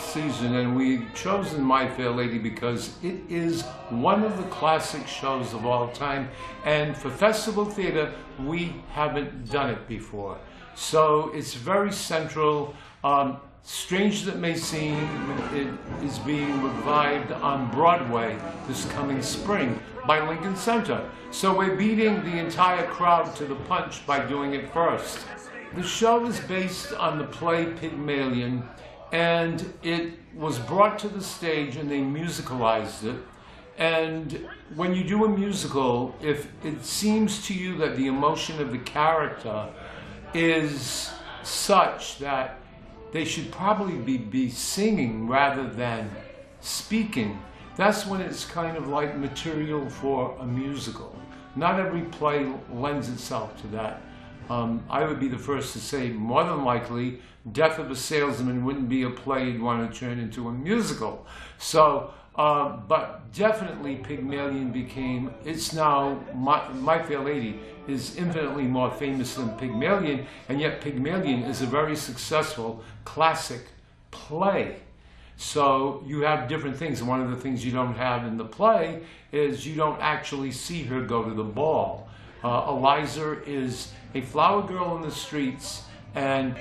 season, and we've chosen My Fair Lady because it is one of the classic shows of all time, and for festival theater we haven't done it before. So it's very central. Strange as it may seem, it is being revived on Broadway this coming spring by Lincoln Center. So we're beating the entire crowd to the punch by doing it first. The show is based on the play Pygmalion, and it was brought to the stage and they musicalized it. And when you do a musical, if it seems to you that the emotion of the character is such that they should probably be singing rather than speaking, that's when it's kind of like material for a musical. Not every play lends itself to that. I would be the first to say, more than likely, Death of a Salesman wouldn't be a play you'd want to turn into a musical. So, but definitely Pygmalion became, it's now, My Fair Lady is infinitely more famous than Pygmalion, and yet Pygmalion is a very successful classic play. So you have different things, and one of the things you don't have in the play is you don't actually see her go to the ball. Eliza is a flower girl in the streets, and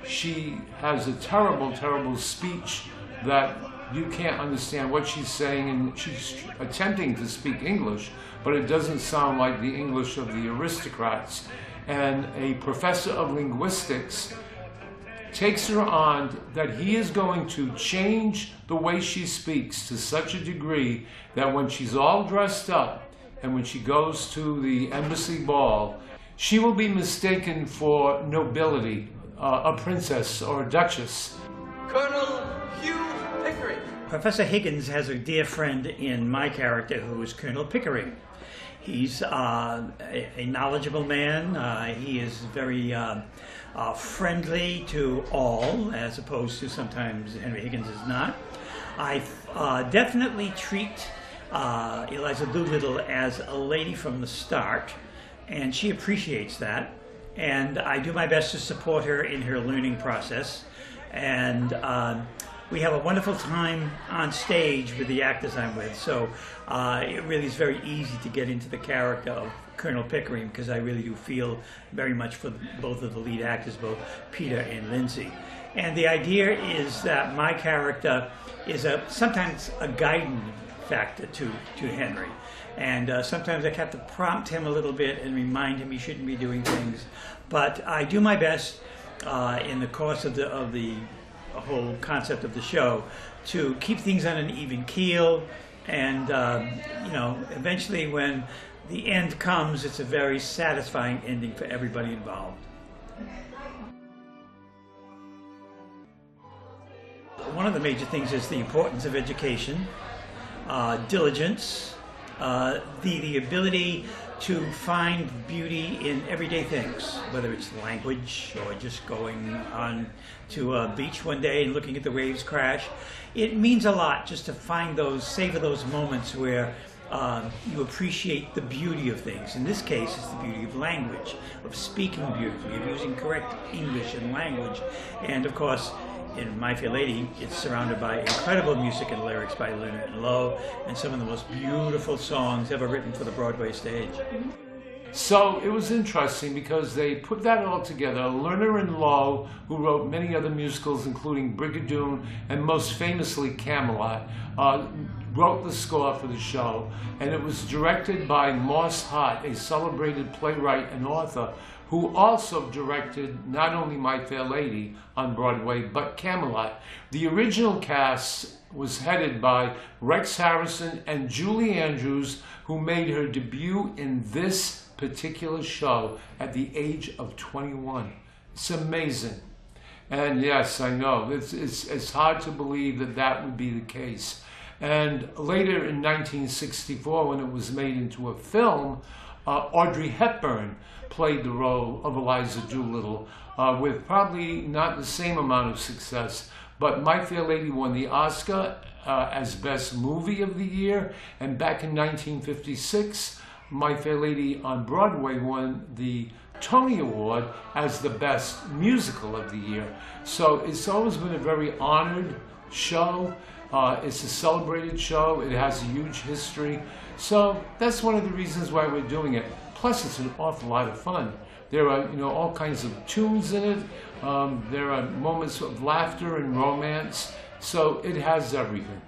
she has a terrible, terrible speech that you can't understand what she's saying, and she's attempting to speak English, but it doesn't sound like the English of the aristocrats. And a professor of linguistics takes her on that he is going to change the way she speaks to such a degree that when she's all dressed up and when she goes to the embassy ball, she will be mistaken for nobility, a princess or a duchess. Colonel Pickering. Professor Higgins has a dear friend in my character who is Colonel Pickering. He's a knowledgeable man. He is very friendly to all, as opposed to sometimes Henry Higgins is not. I definitely treat Eliza Doolittle as a lady from the start, and she appreciates that. And I do my best to support her in her learning process. And we have a wonderful time on stage with the actors I'm with, so it really is very easy to get into the character of Colonel Pickering, because I really do feel very much for both of the lead actors, both Peter and Lindsay. And the idea is that my character is sometimes a guiding factor to Henry. And sometimes I have to prompt him a little bit and remind him he shouldn't be doing things. But I do my best in the course of the whole concept of the show to keep things on an even keel, and you know, eventually when the end comes, it's a very satisfying ending for everybody involved. One of the major things is the importance of education, diligence, the ability to find beauty in everyday things, whether it's language or just going on to a beach one day and looking at the waves crash. It means a lot just to find those, savor those moments where you appreciate the beauty of things. In this case, it's the beauty of language, of speaking beautifully, of using correct English and language. And of course, in My Fair Lady, it's surrounded by incredible music and lyrics by Leonard and Lowe, and some of the most beautiful songs ever written for the Broadway stage. So it was interesting because they put that all together. Lerner and Lowe, who wrote many other musicals, including Brigadoon and most famously Camelot, wrote the score for the show, and it was directed by Moss Hart, a celebrated playwright and author, who also directed not only My Fair Lady on Broadway, but Camelot. The original cast was headed by Rex Harrison and Julie Andrews, who made her debut in this particular show at the age of 21. It's amazing. And yes, I know, it's hard to believe that that would be the case. And later in 1964, when it was made into a film, Audrey Hepburn played the role of Eliza Doolittle with probably not the same amount of success, but My Fair Lady won the Oscar as Best Movie of the Year, and back in 1956, My Fair Lady on Broadway won the Tony Award as the Best Musical of the Year. So it's always been a very honored show. It's a celebrated show. It has a huge history. So that's one of the reasons why we're doing it. Plus, it's an awful lot of fun. There are, all kinds of tunes in it. There are moments of laughter and romance. So it has everything.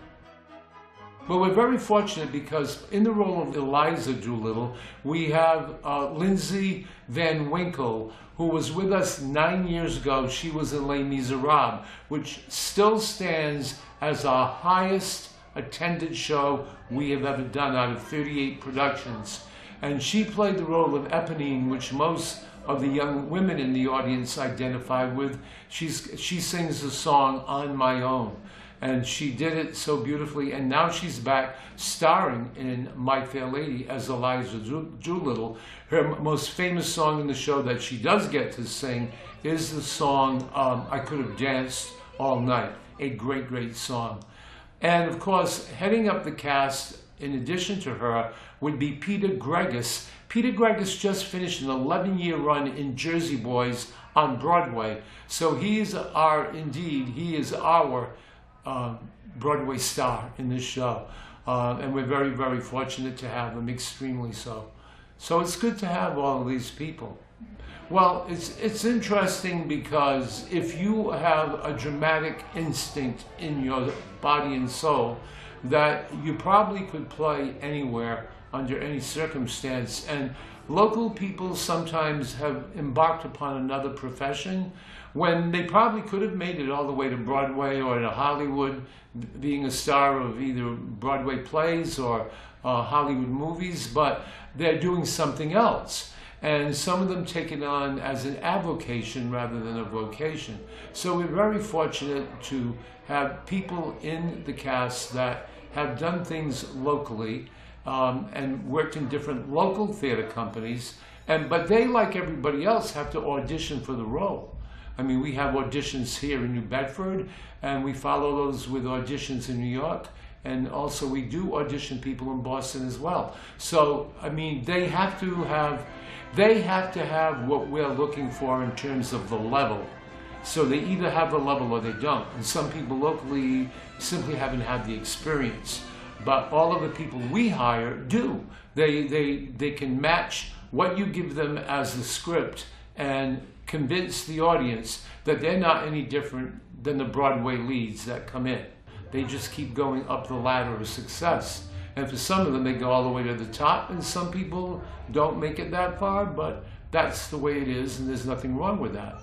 But we're very fortunate because in the role of Eliza Doolittle, we have Lindsay Van Winkle, who was with us 9 years ago. She was in Les Miserables, which still stands as our highest attended show we have ever done out of 38 productions. And she played the role of Eponine, which most of the young women in the audience identify with. She sings the song On My Own. And she did it so beautifully, and now she's back starring in My Fair Lady as Eliza Doolittle. Her most famous song in the show that she does get to sing is the song I Could Have Danced All Night, a great, great song. And of course, heading up the cast, in addition to her, would be Peter Gregus. Peter Gregus just finished an 11-year run in Jersey Boys on Broadway. So he is our Broadway star in this show. And we're very, very fortunate to have him, extremely so. So it's good to have all of these people. Well, it's interesting because if you have a dramatic instinct in your body and soul, that you probably could play anywhere under any circumstance. And local people sometimes have embarked upon another profession when they probably could have made it all the way to Broadway or to Hollywood, being a star of either Broadway plays or Hollywood movies, but they're doing something else. And some of them take it on as an avocation rather than a vocation. So we're very fortunate to have people in the cast that have done things locally and worked in different local theater companies, but they, like everybody else, have to audition for the role. I mean, we have auditions here in New Bedford, and we follow those with auditions in New York, and also we do audition people in Boston as well. So, I mean, they have to have what we're looking for in terms of the level. So they either have the level or they don't. And some people locally simply haven't had the experience. But all of the people we hire do. They can match what you give them as the script and convince the audience that they're not any different than the Broadway leads that come in. They just keep going up the ladder of success. And for some of them, they go all the way to the top, and some people don't make it that far, but that's the way it is, and there's nothing wrong with that.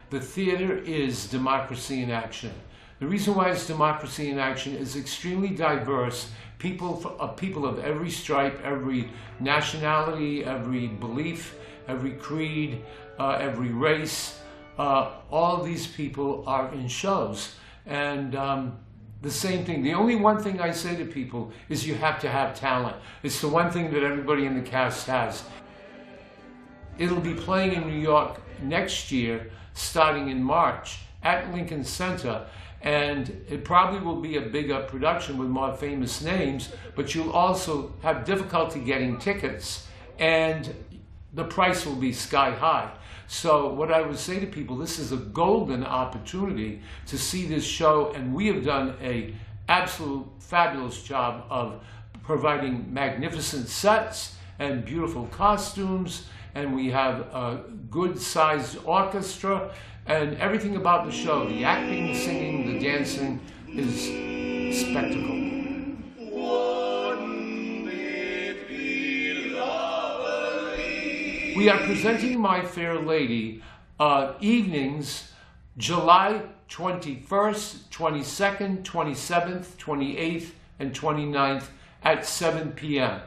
The theater is democracy in action. The reason why it's democracy in action is extremely diverse. People of every stripe, every nationality, every belief, every creed, every race, all these people are in shows. And the same thing. The only one thing I say to people is you have to have talent. It's the one thing that everybody in the cast has. It'll be playing in New York next year, starting in March, at Lincoln Center. And it probably will be a bigger production with more famous names, but you'll also have difficulty getting tickets, and the price will be sky high. So what I would say to people, this is a golden opportunity to see this show, and we have done an absolute fabulous job of providing magnificent sets and beautiful costumes, and we have a good-sized orchestra, and everything about the show, the acting, the singing, the dancing, is spectacle. We are presenting My Fair Lady evenings, July 21st, 22nd, 27th, 28th, and 29th at 7 p.m.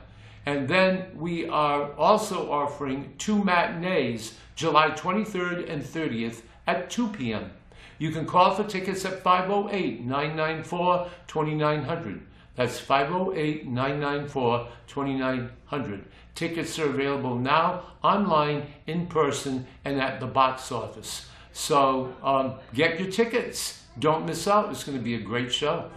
And then we are also offering 2 matinees, July 23rd and 30th at 2 p.m. You can call for tickets at 508-994-2900. That's 508-994-2900. Tickets are available now, online, in person, and at the box office. So get your tickets. Don't miss out. It's going to be a great show.